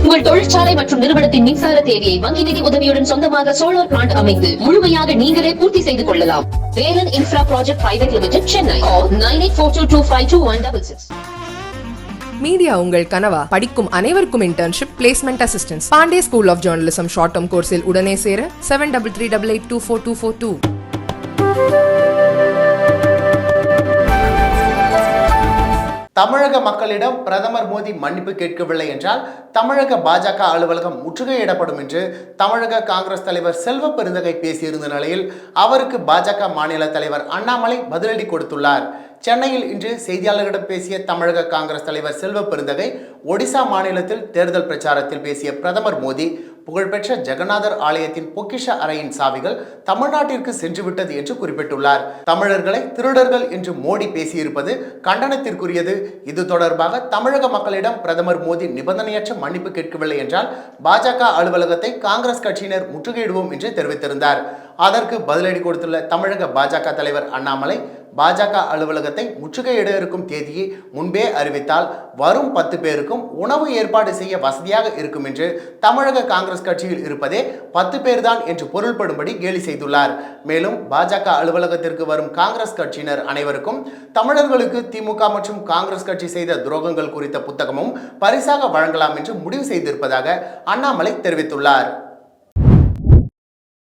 உங்கள் தொழிற்சாலை மற்றும் நிறுவனத்தின் மின்சார தேவையை வங்கி நிதி உதவியுடன் சொந்தமாக சோலார் பிளான்ட் அமைத்து முழுமையாக நீங்களே பூர்த்தி செய்து கொள்ளலாம். Velan infra project private limited, Chennai. 9842252166. Media உங்கள் கனவா? படிக்கும் அனைவருக்கும் internship, placement assistance. Pandey school of journalism short term கோர்ஸில் உடனே சேர 7338824242. தமிழக மக்களிடம் பிரதமர் மோடி மன்னிப்பு கேட்கவில்லை என்றால் தமிழக பாஜக அலுவலகம் முற்றுகையிடப்படும் என்று தமிழக காங்கிரஸ் தலைவர் செல்வ பெருந்தகை பேசியிருந்த நிலையில் அவருக்கு பாஜக மாநில தலைவர் அண்ணாமலை பதிலடி கொடுத்துள்ளார். சென்னையில் இன்று செய்தியாளர்களிடம் பேசிய தமிழக காங்கிரஸ் தலைவர் செல்வ பெருந்தகை, ஒடிசா மாநிலத்தில் தேர்தல் பிரச்சாரத்தில் பேசிய பிரதமர் மோடி, புகழ்பெற்ற ஜெகநாதர் ஆலயத்தின் பொக்கிஷ அறையின் சாவிகள் தமிழ்நாட்டிற்கு சென்றுவிட்டது என்று குறிப்பிட்டுள்ளார். தமிழர்களை திருடர்கள் என்று மோடி பேசியிருப்பது கண்டனத்திற்குரியது. இது தொடர்பாக தமிழக மக்களிடம் பிரதமர் மோடி நிபந்தனையற்ற மன்னிப்பு கேட்கவில்லை என்றால் பாஜக அலுவலகத்தை காங்கிரஸ் கட்சியினர் முற்றுகையிடுவோம் என்று தெரிவித்திருந்தார். அதற்கு பதிலடி கொடுத்துள்ள தமிழக பாஜக தலைவர் அண்ணாமலை, பாஜக அலுவலகத்தை முற்றுகையிட இருக்கும் தேதியை முன்பே அறிவித்தால் வரும் 10 பேருக்கும் உணவு ஏற்பாடு செய்ய வசதியாக இருக்கும் என்று தமிழக காங்கிரஸ் கட்சியில் இருப்பதே 10 பேர் தான் என்று பொருள்படும்படி கேலி செய்துள்ளார். மேலும் பாஜக அலுவலகத்திற்கு வரும் காங்கிரஸ் கட்சியினர் அனைவருக்கும் தமிழர்களுக்கு திமுக மற்றும் காங்கிரஸ் கட்சி செய்த துரோகங்கள் குறித்த புத்தகமும் பரிசாக வழங்கலாம் என்று முடிவு செய்திருப்பதாக அண்ணாமலை தெரிவித்துள்ளார்.